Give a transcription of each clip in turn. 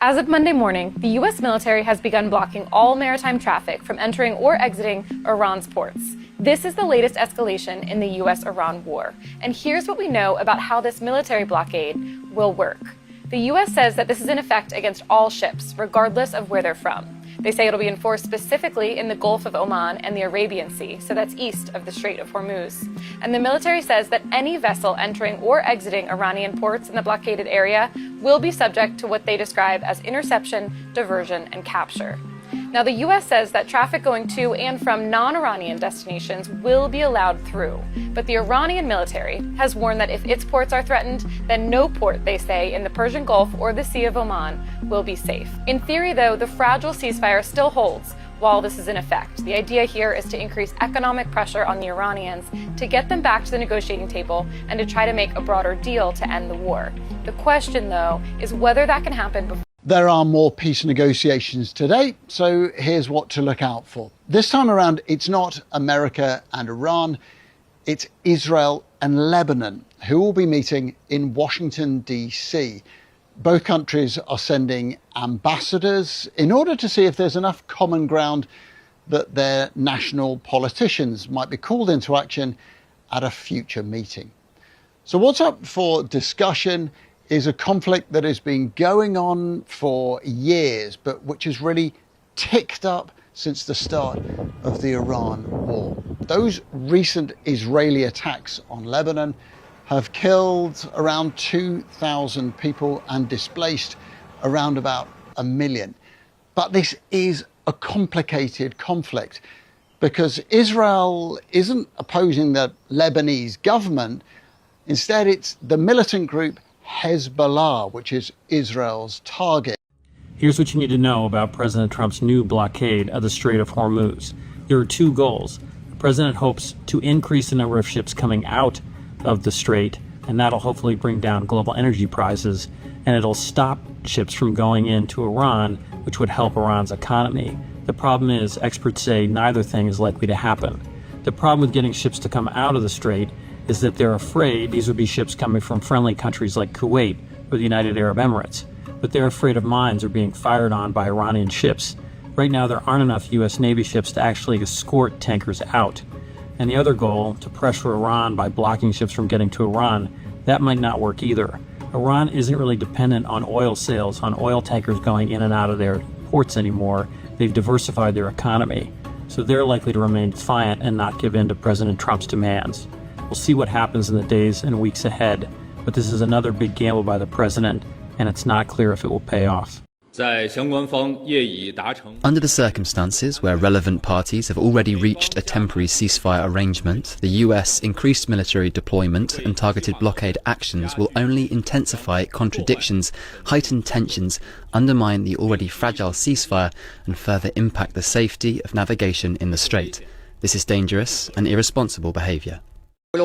As of Monday morning, the U.S. military has begun blocking all maritime traffic from entering or exiting Iran's ports. This is the latest escalation in the U.S.-Iran war. And here's what we know about how this military blockade will work. The U.S. says that this is in effect against all ships, regardless of where they're from. They say it'll be enforced specifically in the Gulf of Oman and the Arabian Sea, so that's east of the Strait of Hormuz. And the military says that any vessel entering or exiting Iranian ports in the blockaded area will be subject to what they describe as interception, diversion, and capture. Now, the U.S. says that traffic going to and from non-Iranian destinations will be allowed through. But the Iranian military has warned that if its ports are threatened, then no port, they say, in the Persian Gulf or the Sea of Oman will be safe. In theory, though, the fragile ceasefire still holds while this is in effect. The idea here is to increase economic pressure on the Iranians to get them back to the negotiating table and to try to make a broader deal to end the war. The question, though, is whether that can happen before. There are more peace negotiations today, so here's what to look out for. This time around, it's not America and Iran, it's Israel and Lebanon, who will be meeting in Washington, D.C. Both countries are sending ambassadors in order to see if there's enough common ground that their national politicians might be called into action at a future meeting. So what's up for discussion is a conflict that has been going on for years, but which has really ticked up since the start of the Iran war. Those recent Israeli attacks on Lebanon have killed around 2,000 people and displaced around about 1 million. But this is a complicated conflict because Israel isn't opposing the Lebanese government. Instead, it's the militant group Hezbollah, which is Israel's target. Here's what you need to know about President Trump's new blockade of the Strait of Hormuz. There are two goals. The president hopes to increase the number of ships coming out of the strait, and that'll hopefully bring down global energy prices, and it'll stop ships from going into Iran, which would help Iran's economy. The problem is, experts say neither thing is likely to happen. The problem with getting ships to come out of the strait is that they're afraid these would be ships coming from friendly countries like Kuwait or the United Arab Emirates. But they're afraid of mines are being fired on by Iranian ships. Right now, there aren't enough U.S. Navy ships to actually escort tankers out. And the other goal, to pressure Iran by blocking ships from getting to Iran, that might not work either. Iran isn't really dependent on oil sales, on oil tankers going in and out of their ports anymore. They've diversified their economy. So they're likely to remain defiant and not give in to President Trump's demands. We'll see what happens in the days and weeks ahead, but this is another big gamble by the president, and it's not clear if it will pay off. Under the circumstances where relevant parties have already reached a temporary ceasefire arrangement, the US increased military deployment and targeted blockade actions will only intensify contradictions, heighten tensions, undermine the already fragile ceasefire, and further impact the safety of navigation in the strait. This is dangerous and irresponsible behaviour. What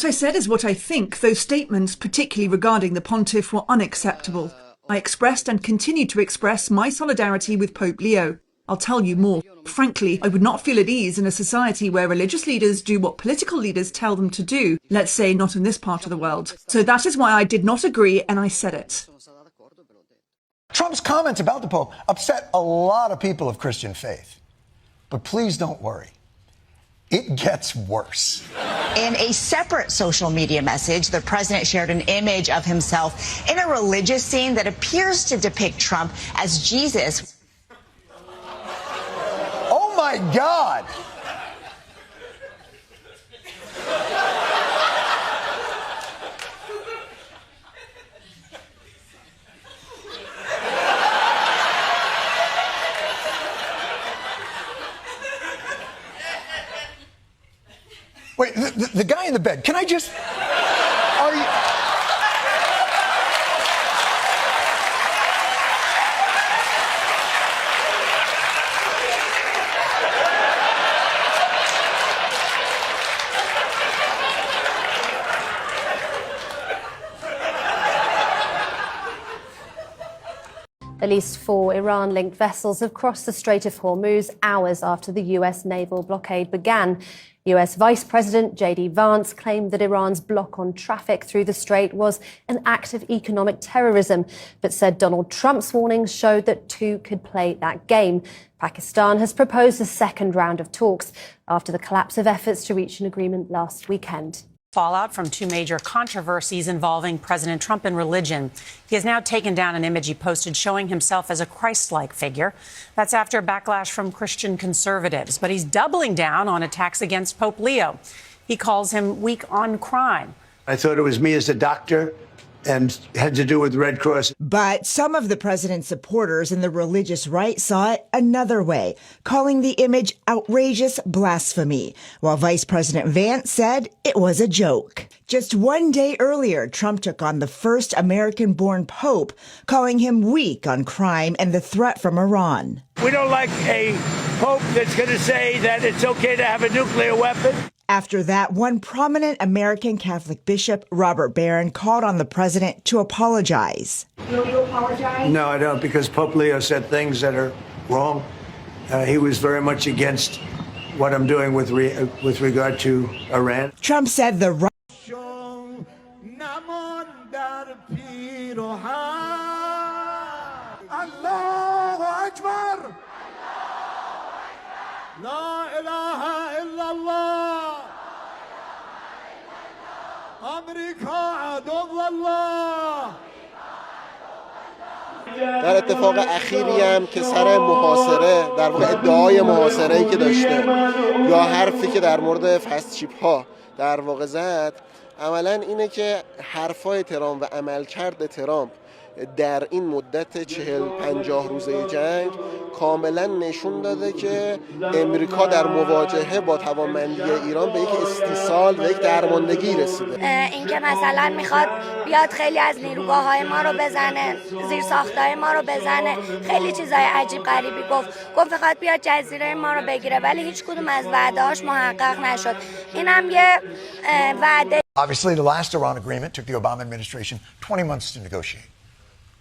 I said is what I think. Those statements, particularly regarding the pontiff, were unacceptable. I expressed and continue to express my solidarity with Pope Leo. I'll tell you more. Frankly, I would not feel at ease in a society where religious leaders do what political leaders tell them to do. Let's say not in this part of the world. So that is why I did not agree, and I said it. Trump's comments about the Pope upset a lot of people of Christian faith. But please don't worry. It gets worse. In a separate social media message, the president shared an image of himself in a religious scene that appears to depict Trump as Jesus. Oh my God! Wait, the guy in the bed, can I just... Are you... At least 4 Iran-linked vessels have crossed the Strait of Hormuz hours after the US naval blockade began. US Vice President J.D. Vance claimed that Iran's block on traffic through the strait was an act of economic terrorism, but said Donald Trump's warnings showed that two could play that game. Pakistan has proposed a second round of talks after the collapse of efforts to reach an agreement last weekend. Fallout from 2 major controversies involving President Trump and religion. He has now taken down an image he posted showing himself as a Christ-like figure. That's after backlash from Christian conservatives. But he's doubling down on attacks against Pope Leo. He calls him weak on crime. I thought it was me as a doctor and had to do with Red Cross. But some of the president's supporters in the religious right saw it another way, calling the image outrageous blasphemy, while Vice President Vance said it was a joke. Just one day earlier, Trump took on the first American-born pope, calling him weak on crime and the threat from Iran. We don't like a pope that's going to say that it's okay to have a nuclear weapon. After that, one prominent American Catholic bishop, Robert Barron, called on the president to apologize. Will you apologize? No, I don't, because Pope Leo said things that are wrong. He was very much against what I'm doing with regard to Iran. Trump said the در اتفاق اخیری هم که سر محاصره در واقع ادعای محاصره‌ای که داشته یا حرفی که در مورد فست چیپ ها در واقع زد عملاً اینه که حرفای ترامپ و عملکرد ترامپ در این مدت 40-50 روزه جنگ کاملا نشون داده که امریکا در مواجهه با توانمندی ایران به یک استیصال و یک درماندگی رسیده. اینکه مثلا میخواد بیاد خیلی از نیروگاه‌های ما رو بزنه، زیرساخت‌های ما رو بزنه، خیلی چیزای عجیب غریبی گفت میخواد بیاد جزیره ما رو بگیره، ولی هیچ کدوم از وعده‌هاش محقق نشد. اینم یه وعده. Obviously, the last Iran agreement took the Obama administration 20 months to negotiate.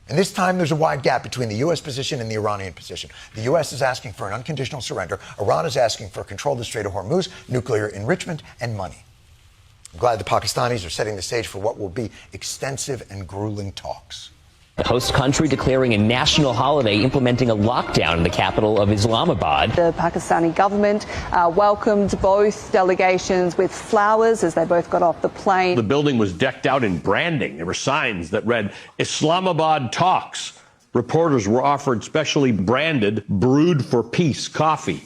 And this time, there's a wide gap between the U.S. position and the Iranian position. The U.S. is asking for an unconditional surrender. Iran is asking for control of the Strait of Hormuz, nuclear enrichment, and money. I'm glad the Pakistanis are setting the stage for what will be extensive and grueling talks. The host country declaring a national holiday, implementing a lockdown in the capital of Islamabad. The Pakistani government welcomed both delegations with flowers as they both got off the plane. The building was decked out in branding. There were signs that read, Islamabad Talks. Reporters were offered specially branded Brewed for Peace coffee.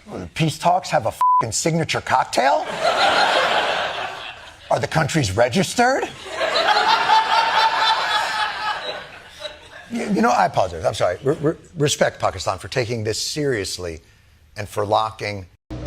Well, the peace talks have a f***ing signature cocktail? Are the countries registered? You know, I apologize. I'm sorry. Respect Pakistan for taking this seriously and for locking.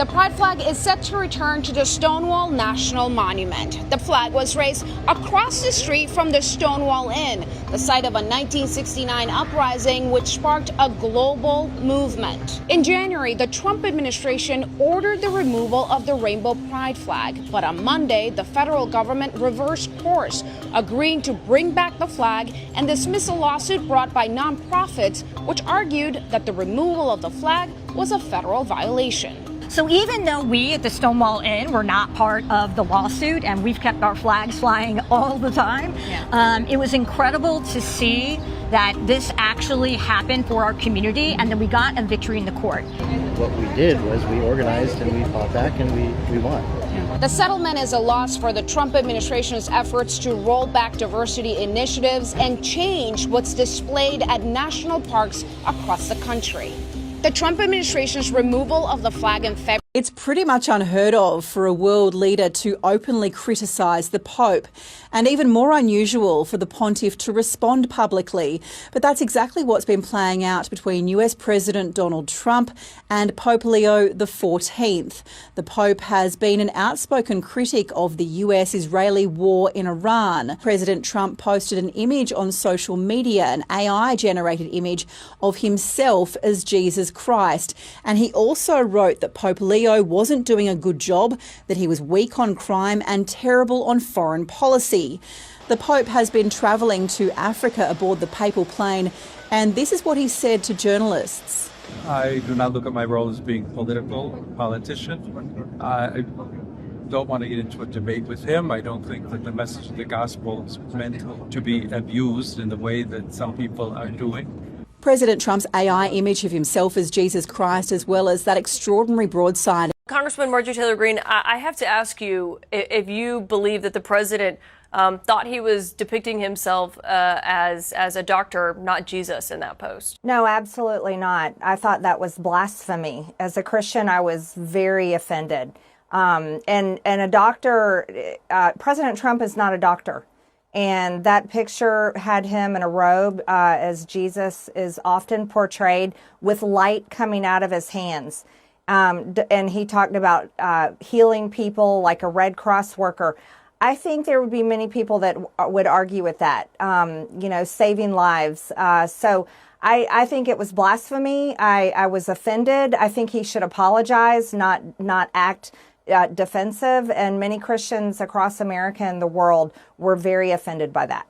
The pride flag is set to return to the Stonewall National Monument. The flag was raised across the street from the Stonewall Inn, the site of a 1969 uprising which sparked a global movement. In January, the Trump administration ordered the removal of the rainbow pride flag, but on Monday, the federal government reversed course, agreeing to bring back the flag and dismiss a lawsuit brought by nonprofits, which argued that the removal of the flag was a federal violation. So even though we at the Stonewall Inn were not part of the lawsuit and we've kept our flags flying all the time, it was incredible to see that this actually happened for our community and then we got a victory in the court. What we did was we organized and we fought back and we won. The settlement is a loss for the Trump administration's efforts to roll back diversity initiatives and change what's displayed at national parks across the country. The Trump administration's removal of the flag in February. It's pretty much unheard of for a world leader to openly criticise the Pope, and even more unusual for the pontiff to respond publicly. But that's exactly what's been playing out between US President Donald Trump and Pope Leo XIV. The Pope has been an outspoken critic of the US-Israeli war in Iran. President Trump posted an image on social media, an AI-generated image of himself as Jesus Christ, and he also wrote that Pope Leo Leo wasn't doing a good job, that he was weak on crime and terrible on foreign policy. The Pope has been travelling to Africa aboard the papal plane, and this is what he said to journalists. I do not look at my role as being politician. I don't want to get into a debate with him. I don't think that the message of the gospel is meant to be abused in the way that some people are doing. President Trump's AI image of himself as Jesus Christ, as well as that extraordinary broadside. Congressman Marjorie Taylor Greene, I have to ask you if you believe that the president thought he was depicting himself as a doctor, not Jesus, in that post. No, absolutely not. I thought that was blasphemy. As a Christian, I was very offended. And a doctor, President Trump is not a doctor. And that picture had him in a robe, as Jesus is often portrayed, with light coming out of his hands. And he talked about healing people like a Red Cross worker. I think there would be many people that would argue with that, saving lives. So I think it was blasphemy. I was offended. I think he should apologize, not act defensive. And many Christians across America and the world were very offended by that.